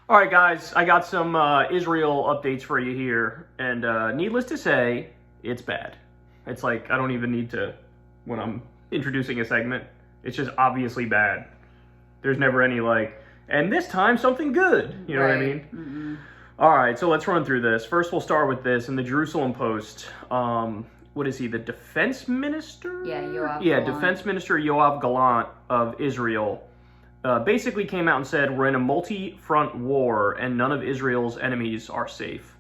All right, guys, I got some Israel updates for you here, and needless to say, it's bad. It's like I don't even need to, when I'm introducing a segment, it's just obviously bad. There's never any and this time something good, you know what I mean? Mm-mm. All right, so let's run through this. First, we'll start with this in the Jerusalem Post. What is he, the defense minister? Yeah, Yoav Yeah, Gallant. Defense Minister Yoav Gallant of Israel basically came out and said, we're in a multi-front war and none of Israel's enemies are safe.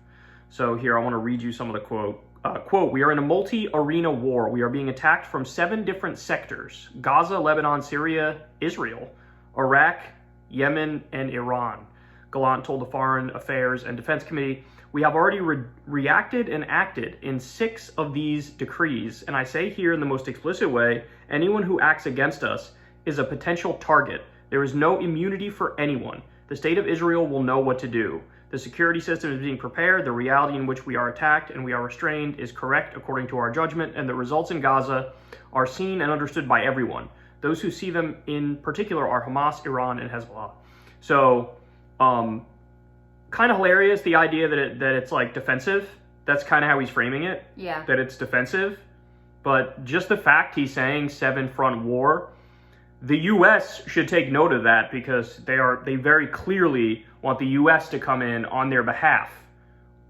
So here, I want to read you some of the quote. Quote, we are in a multi-arena war. We are being attacked from 7 different sectors: Gaza, Lebanon, Syria, Israel, Iraq, Yemen, and Iran. Gallant told the Foreign Affairs and Defense Committee, we have already reacted and acted in 6 of these decrees, and I say here in the most explicit way, anyone who acts against us is a potential target. There is no immunity for anyone. The state of Israel will know what to do. The security system is being prepared. The reality in which we are attacked and we are restrained is correct according to our judgment, and the results in Gaza are seen and understood by everyone. Those who see them in particular are Hamas, Iran, and Hezbollah. So, kind of hilarious, the idea that it's like defensive. That's kind of how he's framing it. Yeah. That it's defensive. But just the fact he's saying 7-front war, the U.S. should take note of that, because they very clearly want the U.S. to come in on their behalf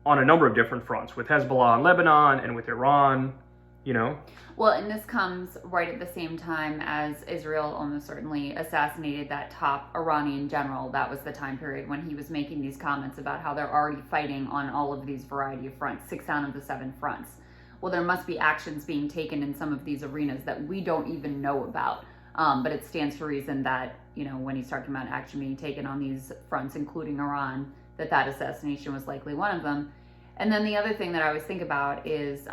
on a number of different fronts, with Hezbollah in Lebanon and with Iran, you know? Well, and this comes right at the same time as Israel almost certainly assassinated that top Iranian general. That was the time period when he was making these comments about how they're already fighting on all of these variety of fronts, 6 out of the 7 fronts. Well, there must be actions being taken in some of these arenas that we don't even know about. But it stands to reason that, when he's talking about action being taken on these fronts, including Iran, that assassination was likely one of them. And then the other thing that I always think about is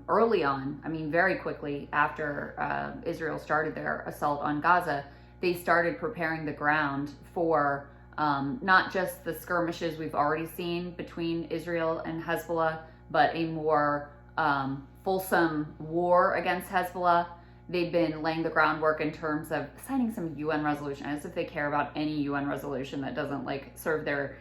early on, very quickly after Israel started their assault on Gaza, they started preparing the ground for not just the skirmishes we've already seen between Israel and Hezbollah, but a more fulsome war against Hezbollah. They've been laying the groundwork in terms of signing some UN resolution, as if they care about any UN resolution that doesn't serve their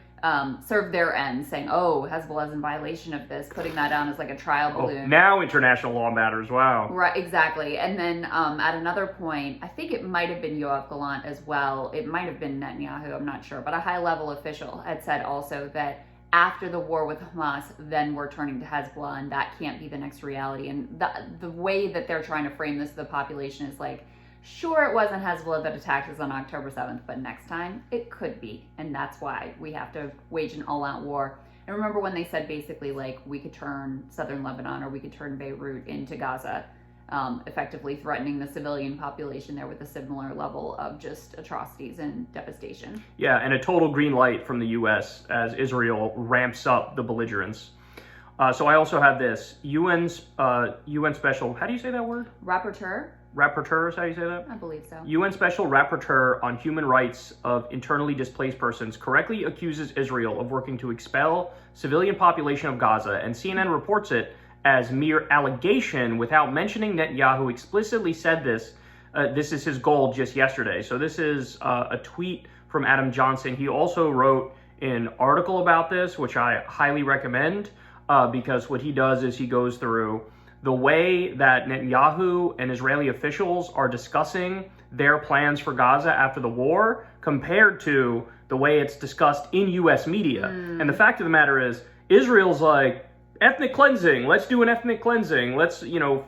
end, saying, oh, Hezbollah is in violation of this, putting that down as a trial balloon. Oh, now international law matters. Wow. Right, exactly. And then at another point, I think it might have been Yoav Gallant as well. It might have been Netanyahu, I'm not sure. But a high-level official had said also that after the war with Hamas, then we're turning to Hezbollah, and that can't be the next reality. And the way that they're trying to frame this to the population is sure, it wasn't Hezbollah that attacked us on October 7th, but next time it could be. And that's why we have to wage an all-out war. And remember when they said basically we could turn southern Lebanon or we could turn Beirut into Gaza, effectively threatening the civilian population there with a similar level of just atrocities and devastation. Yeah, and a total green light from the U.S. as Israel ramps up the belligerence. So I also have this UN special, how do you say that word? Rapporteur? Rapporteur is how you say that? I believe so. UN Special Rapporteur on Human Rights of Internally Displaced Persons correctly accuses Israel of working to expel civilian population of Gaza, and CNN reports it as mere allegation without mentioning Netanyahu explicitly said this. This is his goal just yesterday. So this is a tweet from Adam Johnson. He also wrote an article about this, which I highly recommend, because what he does is he goes through the way that Netanyahu and Israeli officials are discussing their plans for Gaza after the war compared to the way it's discussed in U.S. media. And the fact of the matter is, Israel's ethnic cleansing. Let's do an ethnic cleansing. Let's,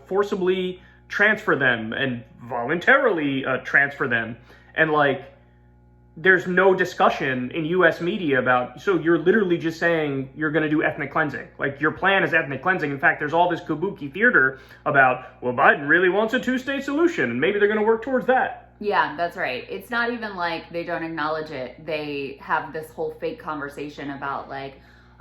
forcibly transfer them and voluntarily transfer them. And there's no discussion in U.S. media about, so you're literally just saying you're going to do ethnic cleansing. Your plan is ethnic cleansing. In fact, there's all this kabuki theater about, well, Biden really wants a 2-state solution, and maybe they're going to work towards that. Yeah, that's right. It's not even they don't acknowledge it. They have this whole fake conversation about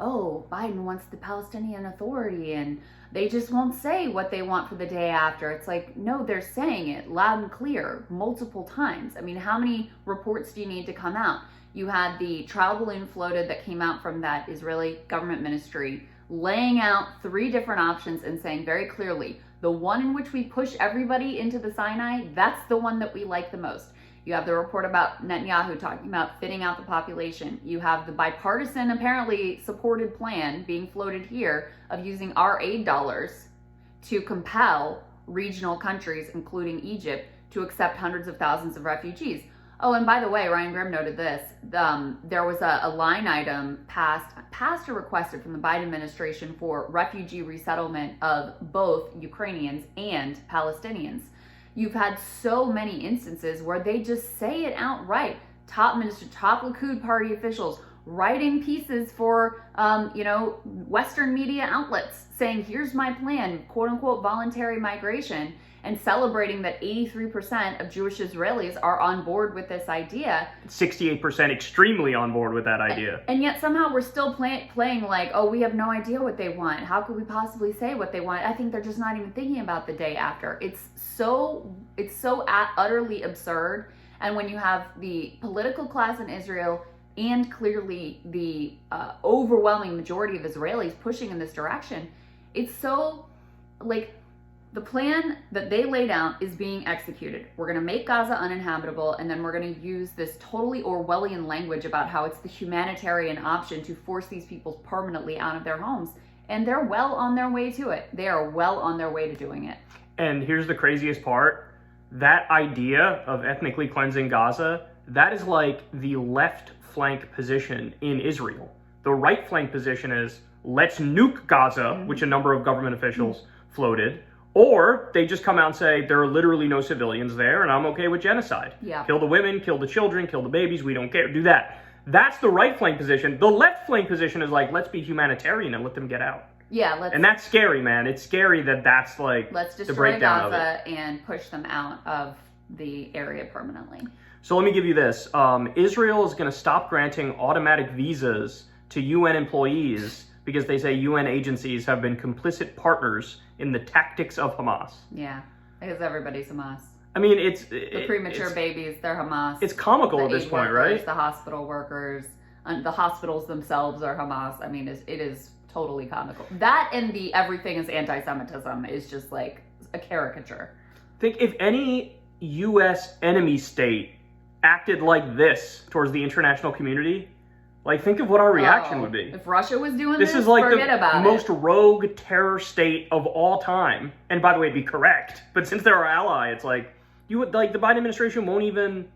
oh, Biden wants the Palestinian Authority, and they just won't say what they want for the day after. It's no, they're saying it loud and clear multiple times. How many reports do you need to come out? You had the trial balloon floated that came out from that Israeli government ministry, laying out 3 different options and saying very clearly, the one in which we push everybody into the Sinai, that's the one that we like the most. You have the report about Netanyahu talking about thinning out the population. You have the bipartisan, apparently supported plan being floated here of using our aid dollars to compel regional countries, including Egypt, to accept hundreds of thousands of refugees. Oh, and by the way, Ryan Grimm noted this. There was a line item passed or requested from the Biden administration for refugee resettlement of both Ukrainians and Palestinians. You've had so many instances where they just say it outright. Top Likud party officials writing pieces for, Western media outlets saying, here's my plan, quote unquote, voluntary migration, and celebrating that 83% of Jewish Israelis are on board with this idea. 68% extremely on board with that idea. And yet somehow we're still playing like, oh, we have no idea what they want. How could we possibly say what they want? I think they're just not even thinking about the day after. It's so utterly absurd. And when you have the political class in Israel and clearly the overwhelming majority of Israelis pushing in this direction, it's so like, the plan that they laid out is being executed. We're going to make Gaza uninhabitable, and then we're going to use this totally Orwellian language about how it's the humanitarian option to force these people permanently out of their homes. And they're well on their way to it. They are well on their way to doing it. And here's the craziest part. That idea of ethnically cleansing Gaza, that is like the left flank position in Israel. The right flank position is, let's nuke Gaza, which a number of government officials floated. Or they just come out and say, there are literally no civilians there, and I'm okay with genocide. Yeah. Kill the women, kill the children, kill the babies, we don't care, do that. That's the right flank position. The left flank position is like, let's be humanitarian and let them get out. Yeah, and that's scary, man. It's scary that that's like let's the destroy breakdown Gaza of it. and push them out of the area permanently. So let me give you this. Israel is going to stop granting automatic visas to UN employees because they say UN agencies have been complicit partners in the tactics of Hamas. Yeah, because everybody's Hamas. I mean, the premature babies, they're Hamas. It's comical at this point, right? The hospital workers, the hospitals themselves are Hamas. I mean, it is totally comical. That and the everything is anti-Semitism is just like a caricature. Think if any U.S. enemy state acted like this towards the international community, like think of what our reaction would be. If Russia was doing this, is like forget about the most it. rogue terror state of all time. And by the way, it'd be correct. But since they're our ally, it's like you would like the Biden administration won't even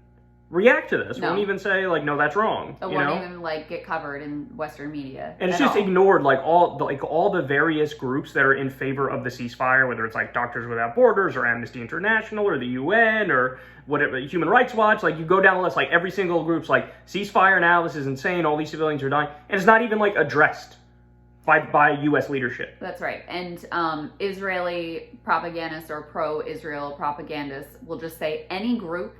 react to this. No. Won't even say like, no, that's wrong. It won't even like get covered in Western media. And it's just ignored like all the various groups that are in favor of the ceasefire, whether it's like Doctors Without Borders or Amnesty International or the UN or whatever, Human Rights Watch. Like you go down the list, like every single group's like ceasefire now. This is insane. All these civilians are dying, and it's not even like addressed by U.S. leadership. That's right. And Israeli propagandists or pro-Israel propagandists will just say any group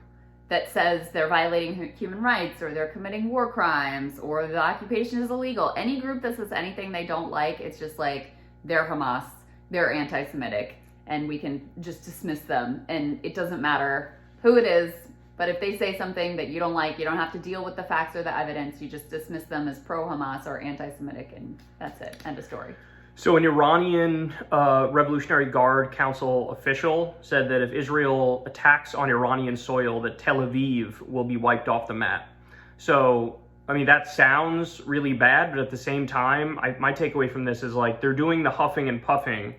that says they're violating human rights or they're committing war crimes or the occupation is illegal. Any group that says anything they don't like, it's just like they're Hamas, they're anti-Semitic, and we can just dismiss them. And it doesn't matter who it is, but if they say something that you don't like, you don't have to deal with the facts or the evidence. You just dismiss them as pro-Hamas or anti-Semitic, and that's it. End of story. So an Iranian Revolutionary Guard Council official said that if Israel attacks on Iranian soil, that Tel Aviv will be wiped off the map. So, I mean, that sounds really bad, but at the same time, my takeaway from this is like they're doing the huffing and puffing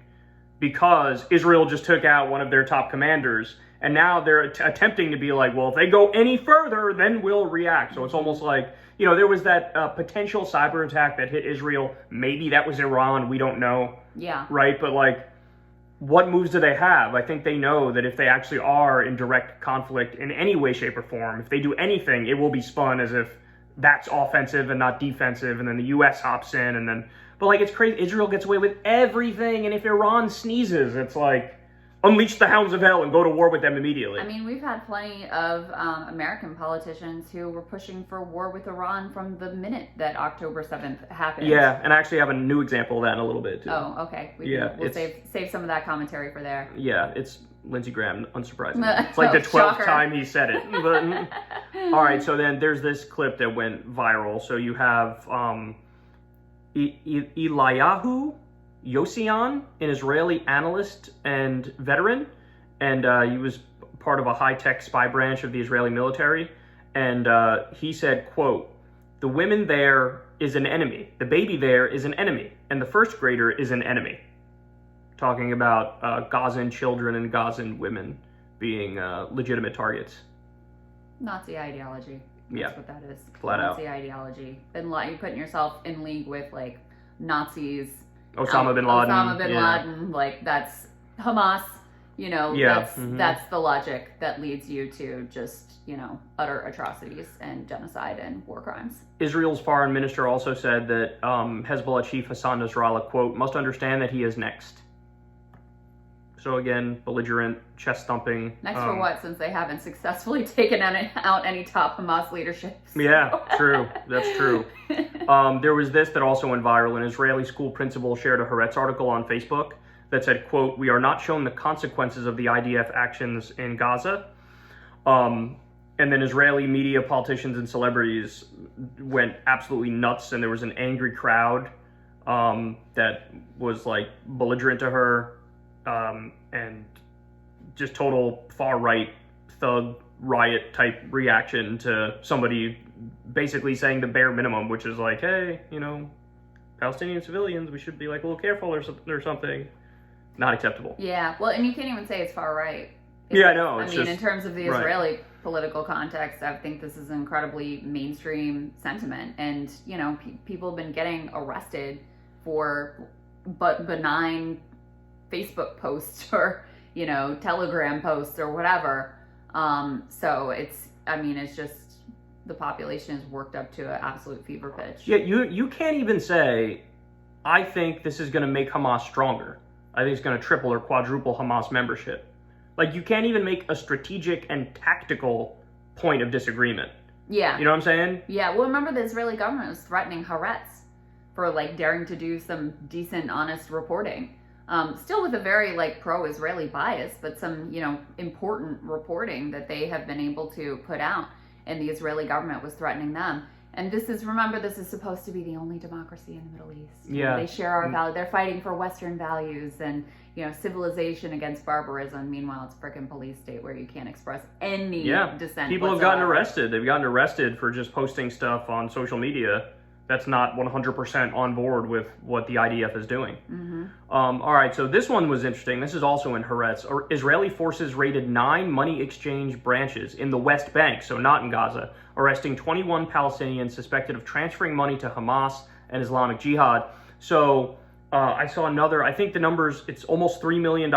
because Israel just took out one of their top commanders, and now they're attempting to be like, well, if they go any further, then we'll react. So it's almost like, you know, there was that potential cyber attack that hit Israel. Maybe that was Iran. We don't know. Yeah. Right? But, like, what moves do they have? I think they know that if they actually are in direct conflict in any way, shape, or form, if they do anything, it will be spun as if that's offensive and not defensive, and then the U.S. hops in, and then... But, like, it's crazy. Israel gets away with everything, and if Iran sneezes, it's like... Unleash the hounds of hell and go to war with them immediately. I mean, we've had plenty of American politicians who were pushing for war with Iran from the minute that October 7th happened. Yeah, and I actually have a new example of that in a little bit, too. Oh, okay. We'll save some of that commentary for there. Yeah, it's Lindsey Graham, unsurprisingly. It's like the 12th time he said it. But, all right, so then there's this clip that went viral. So you have Eliyahu Yossian, an Israeli analyst and veteran, and he was part of a high-tech spy branch of the Israeli military, and he said, quote, "The women there is an enemy, the baby there is an enemy, and the first grader is an enemy." Talking about Gazan children and Gazan women being legitimate targets. Nazi ideology. That's what that is. Flat out. Nazi ideology. And you're putting yourself in league with like Nazis. Osama bin Laden. Osama bin Laden. Like that's Hamas. You know, that's the logic that leads you to just, you know, utter atrocities and genocide and war crimes. Israel's foreign minister also said that Hezbollah chief Hassan Nasrallah, quote, "must understand that he is next." So again, belligerent, chest thumping. Next for what, since they haven't successfully taken out any top Hamas leadership? Yeah, true. That's true. There was this that also went viral. An Israeli school principal shared a Haaretz article on Facebook that said, quote, "We are not shown the consequences of the IDF actions in Gaza." And then Israeli media, politicians, and celebrities went absolutely nuts, and there was an angry crowd that was like belligerent to her. And just total far-right thug riot type reaction to somebody basically saying the bare minimum, which is like, hey, you know, Palestinian civilians, we should be like a little careful or something. Not acceptable. Yeah, well, and you can't even say it's far-right. Yeah, I know. I mean, in terms of the Israeli political context, I think this is an incredibly mainstream sentiment. And, you know, people have been getting arrested for benign Facebook posts or, you know, Telegram posts or whatever. So it's just the population is worked up to an absolute fever pitch. Yeah, you can't even say, I think this is going to make Hamas stronger. I think it's going to triple or quadruple Hamas membership. Like, you can't even make a strategic and tactical point of disagreement. Yeah. You know what I'm saying? Yeah, well, remember the Israeli government was threatening Haaretz for, like, daring to do some decent, honest reporting. Still with a very, like, pro-Israeli bias, but some, you know, important reporting that they have been able to put out, and the Israeli government was threatening them. And this is supposed to be the only democracy in the Middle East. Yeah. They share our values. They're fighting for Western values and, you know, civilization against barbarism. Meanwhile, it's a frickin' police state where you can't express any dissent. People have gotten arrested. They've gotten arrested for just posting stuff on social media that's not 100% on board with what the IDF is doing. Mm-hmm. All right, so this one was interesting. This is also in Haaretz. Israeli forces raided 9 money exchange branches in the West Bank, so not in Gaza, arresting 21 Palestinians suspected of transferring money to Hamas and Islamic Jihad. So I saw another, I think the numbers, it's almost $3 million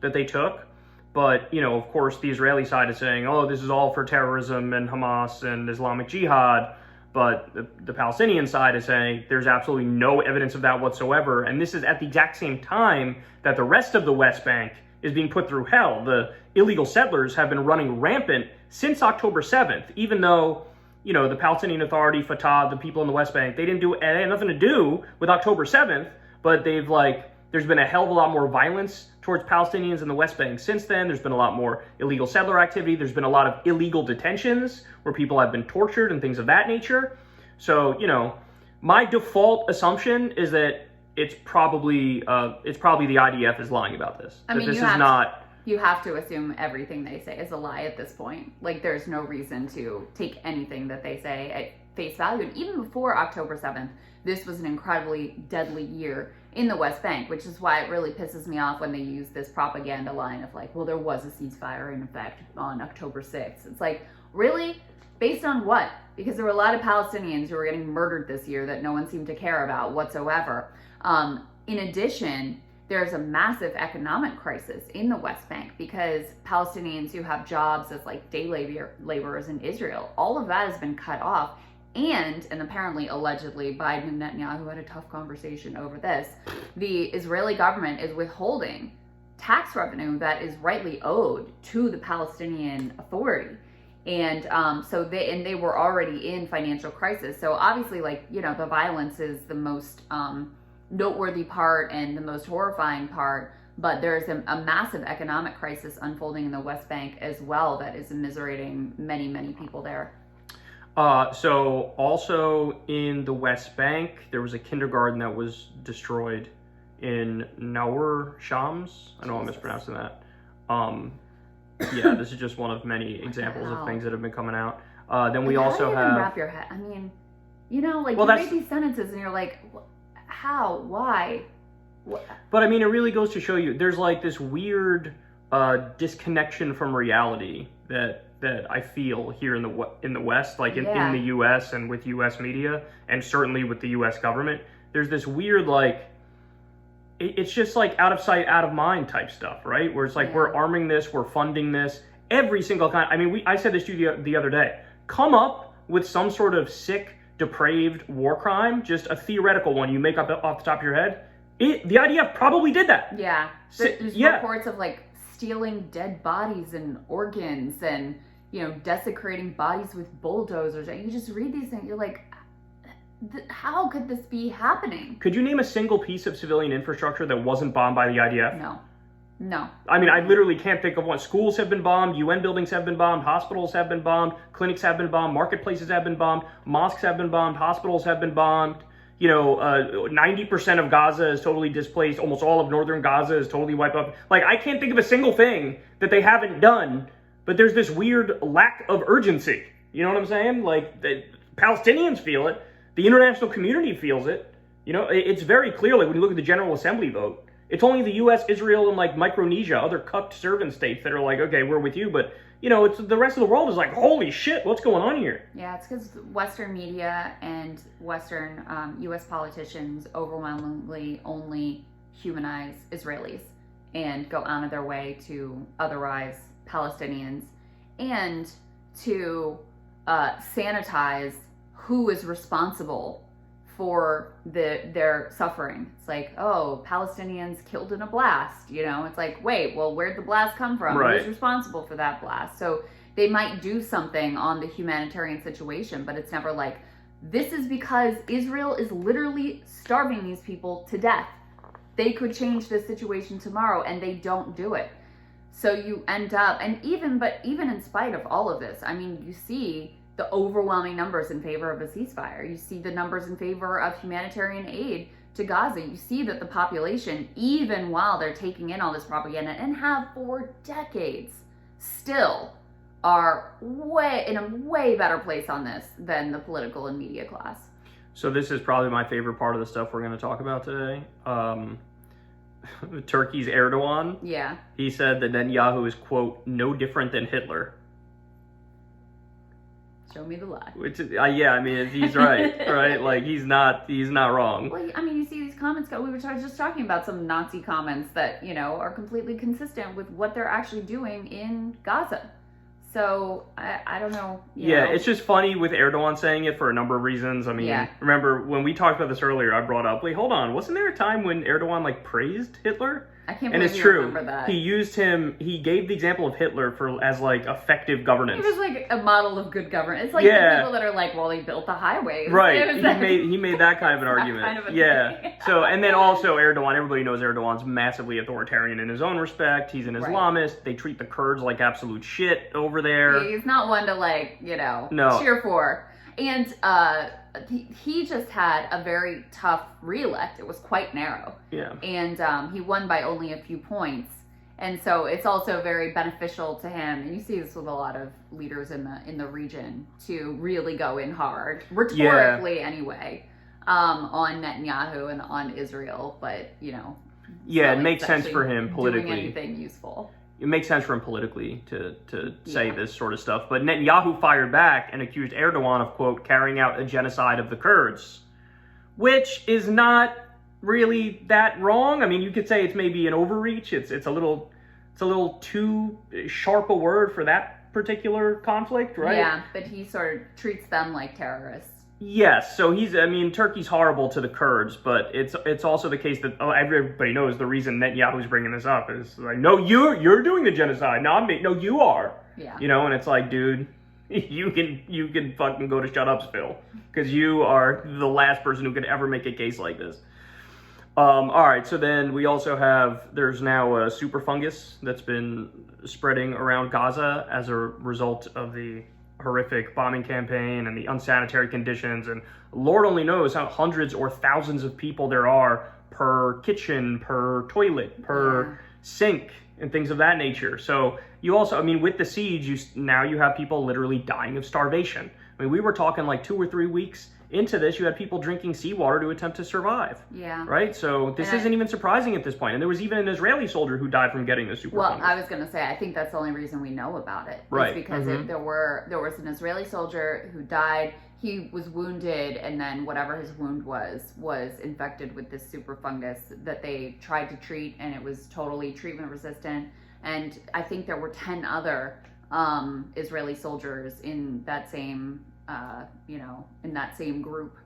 that they took. But, you know, of course, the Israeli side is saying, oh, this is all for terrorism and Hamas and Islamic Jihad. But the Palestinian side is saying there's absolutely no evidence of that whatsoever. And this is at the exact same time that the rest of the West Bank is being put through hell. The illegal settlers have been running rampant since October 7th, even though, you know, the Palestinian Authority, Fatah, the people in the West Bank, they had nothing to do with October 7th, but there's been a hell of a lot more violence towards Palestinians in the West Bank since then. There's been a lot more illegal settler activity. There's been a lot of illegal detentions where people have been tortured and things of that nature. So, you know, my default assumption is that it's probably the IDF is lying about this. I mean, you have to assume everything they say is a lie at this point. Like, there's no reason to take anything that they say at face value. And even before October 7th, this was an incredibly deadly year in the West Bank, which is why it really pisses me off when they use this propaganda line of like, well, there was a ceasefire in effect on October 6th. It's like, really? Based on what? Because there were a lot of Palestinians who were getting murdered this year that no one seemed to care about whatsoever. In addition, there's a massive economic crisis in the West Bank because Palestinians who have jobs as like day laborers in Israel, all of that has been cut off. And apparently, allegedly, Biden and Netanyahu had a tough conversation over this. The Israeli government is withholding tax revenue that is rightly owed to the Palestinian Authority. And so they were already in financial crisis. So obviously, like, you know, the violence is the most noteworthy part and the most horrifying part. But there's a massive economic crisis unfolding in the West Bank as well that is immiserating many, many people there. So also in the West Bank, there was a kindergarten that was destroyed in Naur Shams. I know I'm mispronouncing that. Yeah, this is just one of many examples of things that have been coming out. Then we Like, also how do you have. even wrap your head? I mean, you know, like Well, you that's- read these sentences and you're like, how? Why? But I mean, it really goes to show you there's like this weird disconnection from reality that I feel here in the West, like in the U.S. and with U.S. media, and certainly with the U.S. government. There's this weird like. It's just like out of sight, out of mind type stuff, right? Where it's like we're arming this, we're funding this, every single kind. I mean, I said this to you the other day. Come up with some sort of sick, depraved war crime, just a theoretical one you make up off the top of your head. The IDF probably did that. Yeah. There's reports of like stealing dead bodies and organs and, you know, desecrating bodies with bulldozers. And you just read these things, you're like, how could this be happening? Could you name a single piece of civilian infrastructure that wasn't bombed by the IDF? No. I mean, I literally can't think of one. Schools have been bombed, UN buildings have been bombed, hospitals have been bombed, clinics have been bombed, marketplaces have been bombed, mosques have been bombed, hospitals have been bombed. You know, 90% of Gaza is totally displaced. Almost all of northern Gaza is totally wiped out. Like, I can't think of a single thing that they haven't done, but there's this weird lack of urgency. You know what I'm saying? Like, the Palestinians feel it. The international community feels it. You know, it's very clear, like, when you look at the General Assembly vote, it's only the U.S., Israel, and, like, Micronesia, other cucked servant states that are like, okay, we're with you. But, you know, it's the rest of the world is like, holy shit, what's going on here? Yeah, it's because Western media and Western U.S. politicians overwhelmingly only humanize Israelis and go out of their way to otherize Palestinians and to sanitize who is responsible for their suffering. It's like, oh, Palestinians killed in a blast, you know? It's like, wait, well, where'd the blast come from? Right. Who's responsible for that blast? So they might do something on the humanitarian situation, but it's never like, this is because Israel is literally starving these people to death. They could change this situation tomorrow, and they don't do it. So you end up, and even in spite of all of this, I mean, you see the overwhelming numbers in favor of a ceasefire. You see the numbers in favor of humanitarian aid to Gaza. You see that the population, even while they're taking in all this propaganda and have for decades, still are in a way better place on this than the political and media class. So this is probably my favorite part of the stuff we're going to talk about today. Turkey's Erdogan. Yeah. He said that Netanyahu is, quote, no different than Hitler. Show me the lie. Which is, yeah, I mean, he's right, right? Like, he's not wrong. Well, I mean, you see these comments we were just talking about some Nazi comments that, you know, are completely consistent with what they're actually doing in Gaza. So, I don't know. Yeah, it's just funny with Erdogan saying it for a number of reasons. I mean, remember, when we talked about this earlier, I brought up, wait, hold on, wasn't there a time when Erdogan, like, praised Hitler? I can't and believe it's you true. remember that. He gave the example of Hitler as like effective governance. He was like a model of good governance. It's like the people that are like, well, he built the highways. Right. He made that kind of an argument. Kind of a thing. So, and then also Erdogan, everybody knows Erdogan's massively authoritarian in his own respect. He's an Islamist. Right. They treat the Kurds like absolute shit over there. He's not one to like, you know, cheer for. And he just had a very tough re-elect. It was quite narrow. Yeah. And he won by only a few points. And so it's also very beneficial to him. And you see this with a lot of leaders in the region to really go in hard, rhetorically anyway, on Netanyahu and on Israel. But, you know. Yeah, it makes sense for him politically. Doing anything useful. It makes sense for him politically to say this sort of stuff. But Netanyahu fired back and accused Erdogan of, quote, carrying out a genocide of the Kurds, which is not really that wrong. I mean, you could say it's maybe an overreach. It's a little too sharp a word for that particular conflict, right? Yeah, but he sort of treats them like terrorists. Yes, so Turkey's horrible to the Kurds, but it's also the case that everybody knows the reason Netanyahu's bringing this up is like, no, you're doing the genocide, not me. No, you are. Yeah. You know, and it's like, dude, you can fucking go to Shutupsville because you are the last person who could ever make a case like this. All right, so then we also there's now a super fungus that's been spreading around Gaza as a result of the horrific bombing campaign and the unsanitary conditions, and Lord only knows how hundreds or thousands of people there are per kitchen, per toilet, per sink, and things of that nature. So you also, I mean, with the siege, now you have people literally dying of starvation. I mean, we were talking like 2 or 3 weeks into this, you had people drinking seawater to attempt to survive. Yeah. Right? So this isn't even surprising at this point. And there was even an Israeli soldier who died from getting the super fungus. I was going to say, I think that's the only reason we know about it. Right. Because there was an Israeli soldier who died. He was wounded, and then whatever his wound was infected with this super fungus that they tried to treat, and it was totally treatment resistant. And I think there were 10 other Israeli soldiers in that same in that same group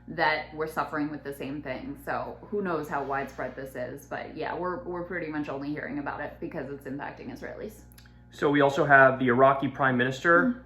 that were suffering with the same thing. So who knows how widespread this is, but yeah, we're pretty much only hearing about it because it's impacting Israelis. So we also have the Iraqi prime minister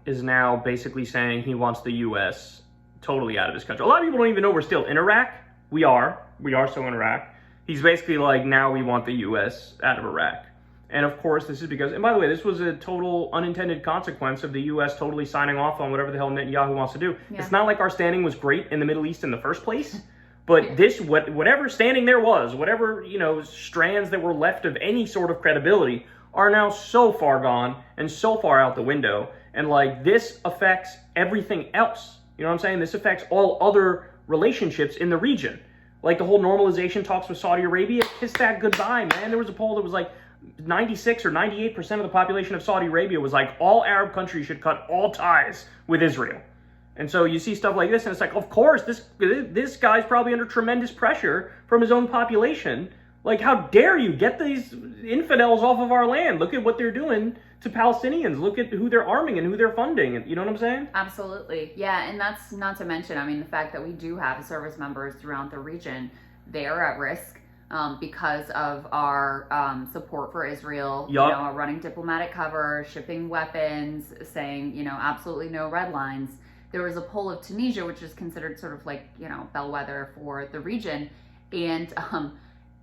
is now basically saying he wants the U.S. totally out of his country. A lot of people don't even know we're still in Iraq. We are still in Iraq. He's basically like, now we want the U.S. out of Iraq. And of course, this is because, and by the way, this was a total unintended consequence of the U.S. totally signing off on whatever the hell Netanyahu wants to do. Yeah. It's not like our standing was great in the Middle East in the first place, but whatever standing there was, whatever, strands that were left of any sort of credibility are now so far gone and so far out the window. And like, this affects everything else. You know what I'm saying? This affects all other relationships in the region. Like the whole normalization talks with Saudi Arabia, kiss that goodbye, man. There was a poll that was like, 96 or 98% of the population of Saudi Arabia was like, all Arab countries should cut all ties with Israel. And so you see stuff like this, and it's like, of course, this guy's probably under tremendous pressure from his own population. Like, how dare you get these infidels off of our land? Look at what they're doing to Palestinians. Look at who they're arming and who they're funding. You know what I'm saying? Absolutely. Yeah, and that's not to mention, I mean, the fact that we do have service members throughout the region, they are at risk. Because of our support for Israel, running diplomatic cover, shipping weapons, saying, absolutely no red lines. There was a poll of Tunisia, which is considered sort of like, bellwether for the region. And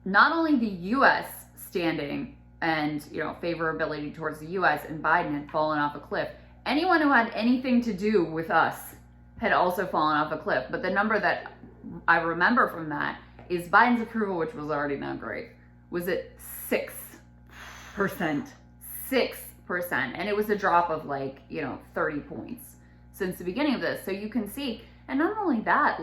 not only the U.S. standing and, favorability towards the U.S. and Biden had fallen off a cliff, anyone who had anything to do with us had also fallen off a cliff. But the number that I remember from that is Biden's approval, which was already not great, was at 6%. 6%. And it was a drop of 30 points since the beginning of this. So you can see, and not only that,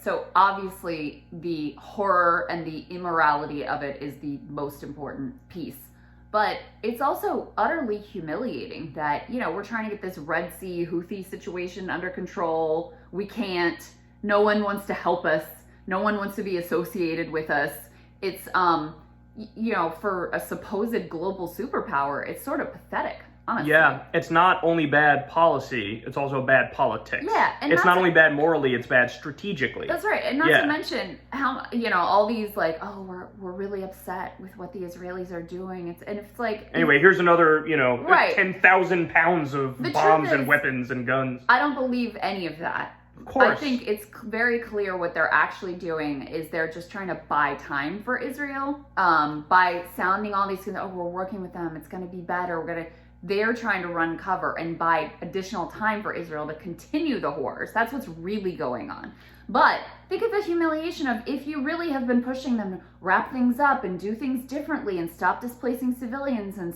so obviously the horror and the immorality of it is the most important piece. But it's also utterly humiliating that, we're trying to get this Red Sea Houthi situation under control. We can't. No one wants to help us. No one wants to be associated with us. It's, for a supposed global superpower, it's sort of pathetic, honestly. Yeah, it's not only bad policy, it's also bad politics. Yeah. And it's not only bad morally, it's bad strategically. That's right. And not to mention how, all these we're really upset with what the Israelis are doing. It's like... Anyway, here's another, 10,000 pounds of bombs and weapons and guns. I don't believe any of that. Of course. I think it's very clear what they're actually doing is they're just trying to buy time for Israel by sounding all these things. Oh, we're working with them. It's going to be better. They're trying to run cover and buy additional time for Israel to continue the horrors. That's what's really going on. But think of the humiliation of if you really have been pushing them to wrap things up and do things differently and stop displacing civilians and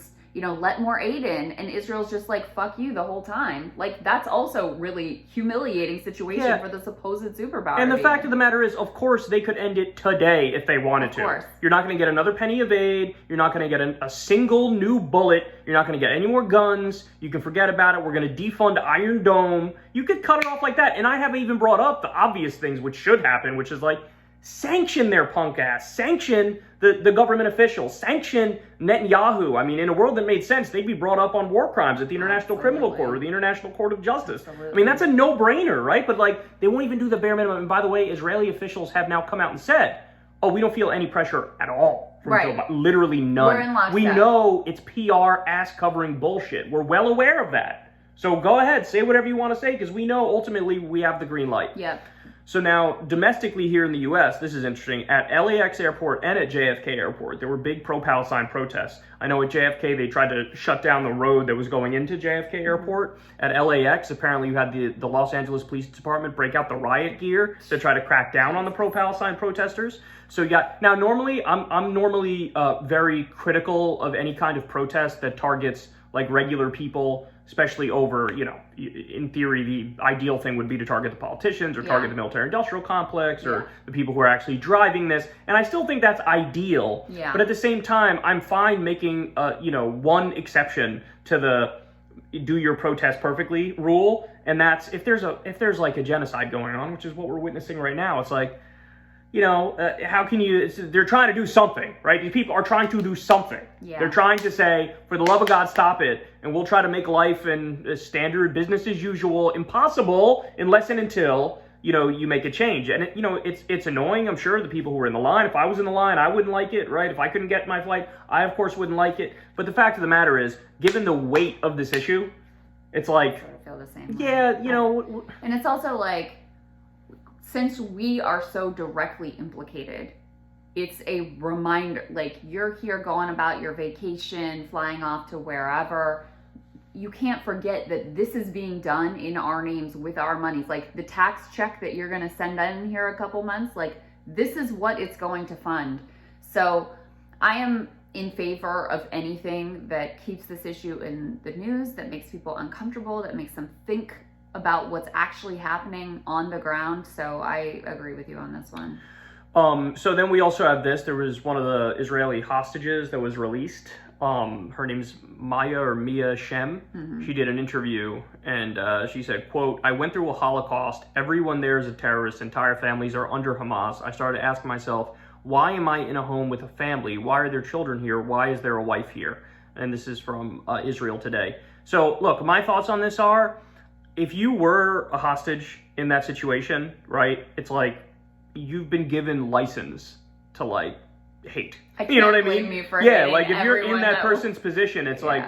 let more aid in, and Israel's just like, fuck you the whole time. That's also really humiliating situation for the supposed superpower. And the fact of the matter is, of course, they could end it today if they wanted to. Of course. You're not going to get another penny of aid. You're not going to get a single new bullet. You're not going to get any more guns. You can forget about it. We're going to defund Iron Dome. You could cut it off like that. And I haven't even brought up the obvious things which should happen, which is sanction their punk ass. Sanction the government officials. Sanction Netanyahu. I mean, in a world that made sense, they'd be brought up on war crimes at the International Criminal Court or the International Court of Justice. Absolutely. I mean, that's a no-brainer, right? But they won't even do the bare minimum. And by the way, Israeli officials have now come out and said, oh, we don't feel any pressure at all from Joe Biden. Literally none. We're in lockstep. We know it's PR ass-covering bullshit. We're well aware of that. So go ahead, say whatever you want to say, because we know ultimately we have the green light. Yep. So now, domestically here in the U.S., this is interesting. At LAX airport and at JFK airport, there were big pro-Palestine protests. I know at JFK, they tried to shut down the road that was going into JFK airport. At LAX, apparently you had the Los Angeles Police Department break out the riot gear to try to crack down on the pro-Palestine protesters. So now normally, I'm normally very critical of any kind of protest that targets like regular people, especially over, in theory, the ideal thing would be to target the politicians or target the military-industrial complex or the people who are actually driving this. And I still think that's ideal. Yeah. But at the same time, I'm fine making, one exception to the do your protest perfectly rule. And that's if there's like a genocide going on, which is what we're witnessing right now. It's like, how can you, they're trying to do something, right? These people are trying to do something. Yeah. They're trying to say, for the love of God, stop it. And we'll try to make life and standard business as usual impossible unless and until, you make a change. And, it's annoying, I'm sure, the people who are in the line. If I was in the line, I wouldn't like it, right? If I couldn't get my flight, I, of course, wouldn't like it. But the fact of the matter is, given the weight of this issue, it's like, I feel the same way. Yeah, And it's also like, since we are so directly implicated, it's a reminder, like you're here going about your vacation, flying off to wherever. You can't forget that this is being done in our names with our monies. Like the tax check that you're going to send in here a couple months, like this is what it's going to fund. So I am in favor of anything that keeps this issue in the news, that makes people uncomfortable, that makes them think about what's actually happening on the ground. So I agree with you on this one. So then we also have this. There was one of the Israeli hostages that was released. Her name's Mia Shem. Mm-hmm. She did an interview and she said, quote, "I went through a Holocaust. Everyone there is a terrorist. Entire families are under Hamas. I started asking myself, why am I in a home with a family? Why are there children here? Why is there a wife here?" And this is from Israel Today. So look, my thoughts on this are, if you were a hostage in that situation, right, it's like you've been given license to like hate. You know what I mean? Like if you're in that person's position, it's like,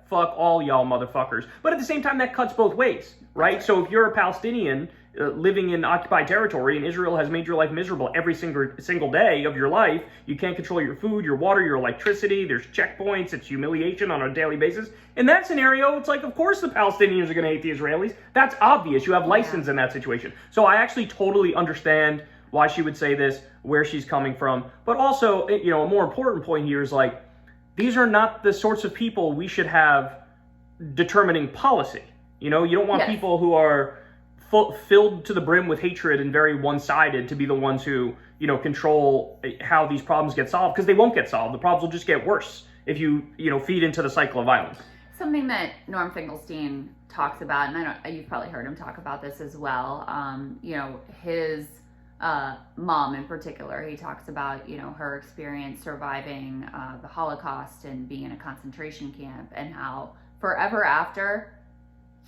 fuck all y'all motherfuckers. But at the same time, that cuts both ways, right? So if you're a Palestinian living in occupied territory and Israel has made your life miserable every single day of your life, you can't control your food, your water, your electricity, there's checkpoints, it's humiliation on a daily basis. In that scenario, it's like, of course the Palestinians are going to hate the Israelis. That's obvious. You have license in that situation. So I actually totally understand why she would say this, where she's coming from. But also, a more important point here is like, these are not the sorts of people we should have determining policy. You don't want people who are filled to the brim with hatred and very one-sided to be the ones who, control how these problems get solved, because they won't get solved. The problems will just get worse if you, feed into the cycle of violence. Something that Norm Finkelstein talks about, and you've probably heard him talk about this as well. His mom in particular, he talks about, her experience surviving the Holocaust and being in a concentration camp, and how forever after,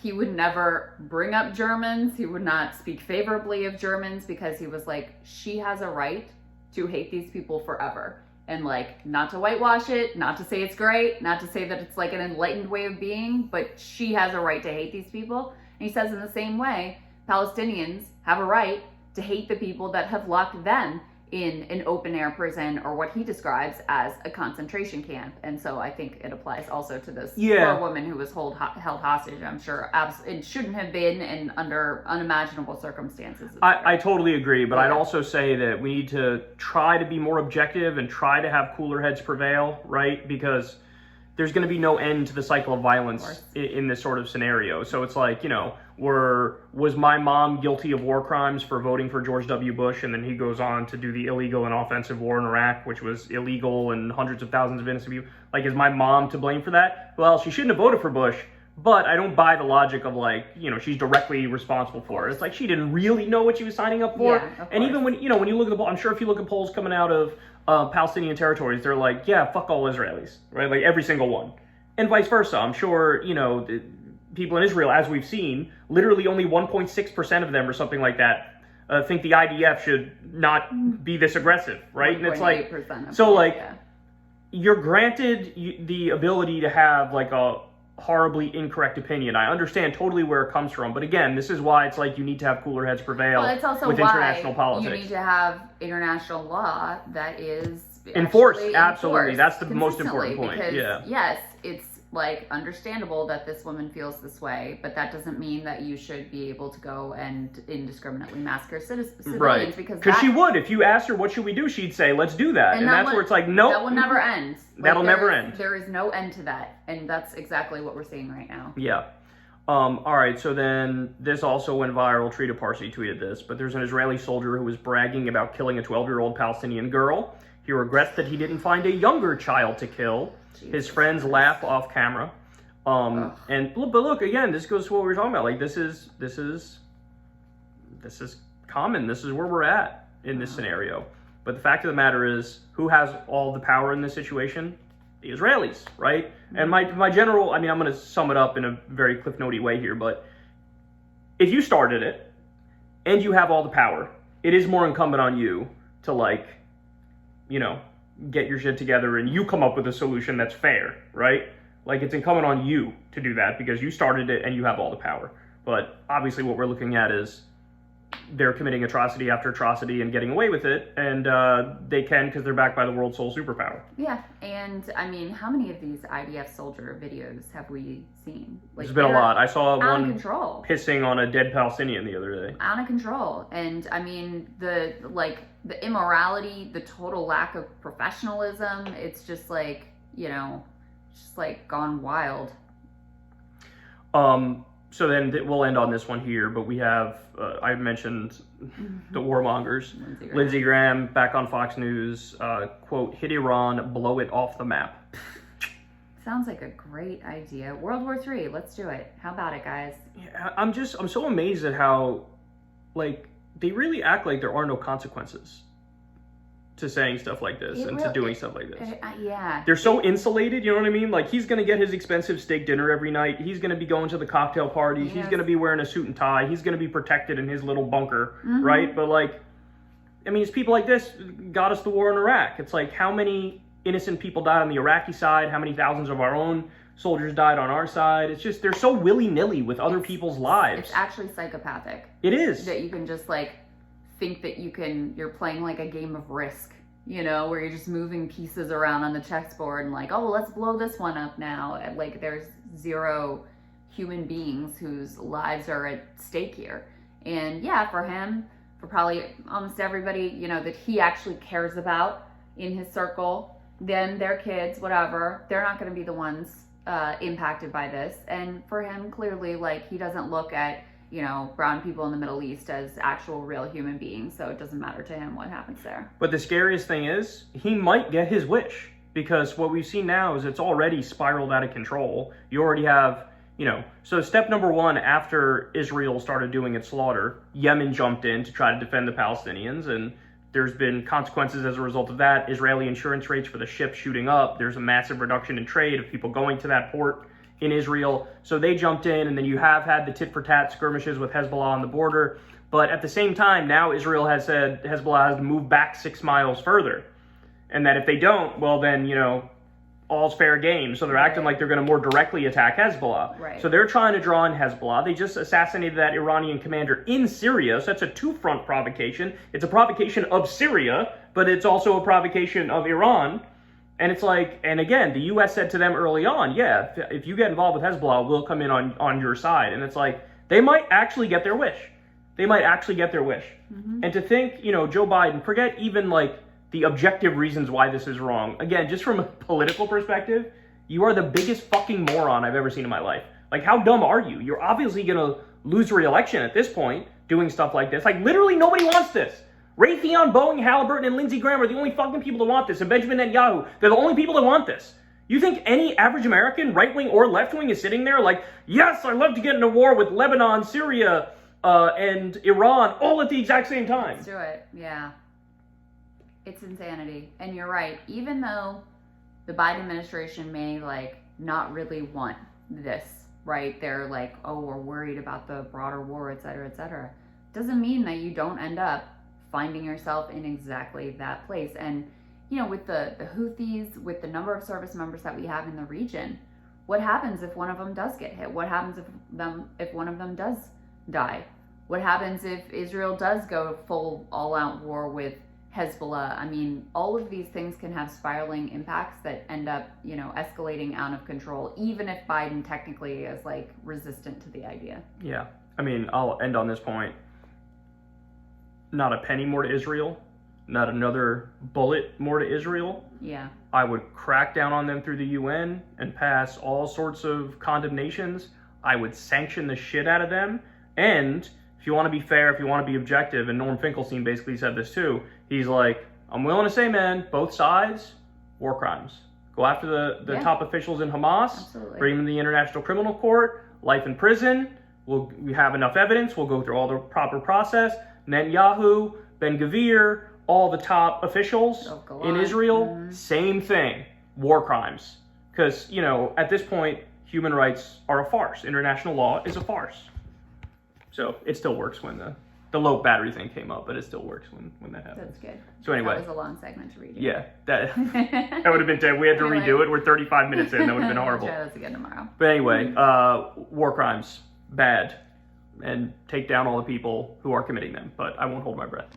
he would never bring up Germans. He would not speak favorably of Germans because he was like, she has a right to hate these people forever. And like, not to whitewash it, not to say it's great, not to say that it's like an enlightened way of being, but she has a right to hate these people. And he says in the same way, Palestinians have a right to hate the people that have locked them in an open air prison, or what he describes as a concentration camp. And so I think it applies also to this poor woman who was held hostage. I'm sure it shouldn't have been, and under unimaginable circumstances. I totally agree, but I'd also say that we need to try to be more objective and try to have cooler heads prevail, right? Because there's going to be no end to the cycle of violence in this sort of scenario. So it's like, was my mom guilty of war crimes for voting for George W. Bush? And then he goes on to do the illegal and offensive war in Iraq, which was illegal, and hundreds of thousands of innocent people. Like, is my mom to blame for that? Well, she shouldn't have voted for Bush, but I don't buy the logic of like, she's directly responsible for it. It's like she didn't really know what she was signing up for. And even when, when you look at the, I'm sure if you look at polls coming out of Palestinian territories, they're like, yeah, fuck all Israelis, right? Like every single one. And vice versa. I'm sure, people in Israel, as we've seen, literally only 1.6% of them or something like that think the IDF should not be this aggressive, right? And it's like, so like, you're granted the ability to have like a horribly incorrect opinion. I understand totally where it comes from, but again, this is why it's like you need to have cooler heads prevail Well, it's also with why international politics. you need to have international law that is Enforced, actually absolutely. enforced That's the most important consistently, point. Because, Yeah. yes, it's like understandable that this woman feels this way, but that doesn't mean that you should be able to go and indiscriminately massacre civilians. Right. Because she would. If you asked her what should we do, she'd say, let's do that. And that's where it's like, nope. That will never end. That'll never end. There is no end to that. And that's exactly what we're seeing right now. Yeah. All right, so then this also went viral. Trita Parsi tweeted this, but there's an Israeli soldier who was bragging about killing a 12-year-old Palestinian girl. He regrets that he didn't find a younger child to kill. His friends laugh off camera. But look, again, this goes to what we were talking about. Like, this is common. This is where we're at in this scenario. But the fact of the matter is, who has all the power in this situation? The Israelis, right? And my general, I mean, I'm going to sum it up in a very Cliff Note-y way here, but if you started it and you have all the power, it is more incumbent on you to, like, you know, get your shit together and you come up with a solution that's fair, right? Like, it's incumbent on you to do that because you started it and you have all the power. But obviously what we're looking at is they're committing atrocity after atrocity and getting away with it, and they can because they're backed by the world's sole superpower. Yeah, and I mean, how many of these IDF soldier videos have we seen? Like, there's been a lot. I saw one pissing on a dead Palestinian the other day. Out of control. And I mean, the immorality, the total lack of professionalism, it's just like, you know, just like gone wild. So then we'll end on this one here, but we have, I mentioned the warmongers. Lindsey Graham back on Fox News, quote, hit Iran, blow it off the map. Sounds like a great idea. World War III, let's do it. How about it, guys? Yeah, I'm so amazed at how, like, they really act like there are no consequences to saying stuff like this to doing stuff like this. Yeah. They're so insulated, you know what I mean? Like, he's going to get his expensive steak dinner every night. He's going to be going to the cocktail parties. Yes. He's going to be wearing a suit and tie. He's going to be protected in his little bunker, right? But, like, I mean, it's people like this got us the war in Iraq. It's like, how many innocent people died on the Iraqi side? How many thousands of our own soldiers died on our side? It's just, they're so willy-nilly with other people's lives. It's actually psychopathic. It is. That you can just, like, think that you're playing like a game of Risk, you know, where you're just moving pieces around on the chessboard and like, oh, let's blow this one up now. And like, there's zero human beings whose lives are at stake here. And yeah, for him, for probably almost everybody, you know, that he actually cares about in his circle, them, their kids, whatever, they're not going to be the ones impacted by this. And for him, clearly, like, he doesn't look at, you know, brown people in the Middle East as actual real human beings, so it doesn't matter to him what happens there. But the scariest thing is, he might get his wish, because what we've seen now is it's already spiraled out of control. You already have, you know, so step number one, after Israel started doing its slaughter, Yemen jumped in to try to defend the Palestinians, and there's been consequences as a result of that. Israeli insurance rates for the ships shooting up. There's a massive reduction in trade of people going to that port in Israel. So they jumped in, and then you have had the tit-for-tat skirmishes with Hezbollah on the border. But at the same time, now Israel has said Hezbollah has to move back 6 miles further. And that if they don't, well then, you know, all's fair game. So they're acting like they're going to more directly attack Hezbollah. Right. So they're trying to draw in Hezbollah. They just assassinated that Iranian commander in Syria. So that's a two-front provocation. It's a provocation of Syria, but it's also a provocation of Iran. And it's like, and again, the U.S. said to them early on, yeah, if you get involved with Hezbollah, we'll come in on your side. And it's like, they might actually get their wish. They might actually get their wish. And to think, you know, Joe Biden, forget even like the objective reasons why this is wrong. Again, just from a political perspective, you are the biggest fucking moron I've ever seen in my life. Like, how dumb are you? You're obviously going to lose re-election at this point doing stuff like this. Like, literally nobody wants this. Raytheon, Boeing, Halliburton, and Lindsey Graham are the only fucking people that want this. And Benjamin Netanyahu, they're the only people that want this. You think any average American, right-wing or left-wing, is sitting there like, yes, I'd love to get in a war with Lebanon, Syria, and Iran, all at the exact same time? Let's do it, yeah. It's insanity. And you're right. Even though the Biden administration may, like, not really want this, right? They're like, oh, we're worried about the broader war, et cetera, et cetera. Doesn't mean that you don't end up finding yourself in exactly that place. And, you know, with the Houthis, with the number of service members that we have in the region, What happens if one of them does get hit? What happens if one of them does die? What happens if Israel does go full all-out war with Hezbollah? I mean, all of these things can have spiraling impacts that end up, escalating out of control, even if Biden technically is like resistant to the idea. Yeah. I mean, I'll end on this point. Not a penny more to Israel. Not another bullet more to Israel. Yeah. I would crack down on them through the UN and pass all sorts of condemnations. I would sanction the shit out of them. And if you want to be fair, if you want to be objective, and Norm Finkelstein basically said this too, he's like, I'm willing to say, man, both sides, war crimes. Go after the top officials in Hamas, Absolutely. Bring them to the International Criminal Court, life in prison. We have enough evidence. We'll go through all the proper process. Netanyahu, Ben-Gvir, all the top officials in Israel, same thing, war crimes. Because, at this point, human rights are a farce. International law is a farce. So it still works when the low battery thing came up, but it still works when that happens. That's good. So anyway. That was a long segment to read. Yeah, that would have been dead. We had to redo it. We're 35 minutes in. That would have been horrible. We'll try this again tomorrow. But anyway, war crimes, bad. And take down all the people who are committing them. But I won't hold my breath.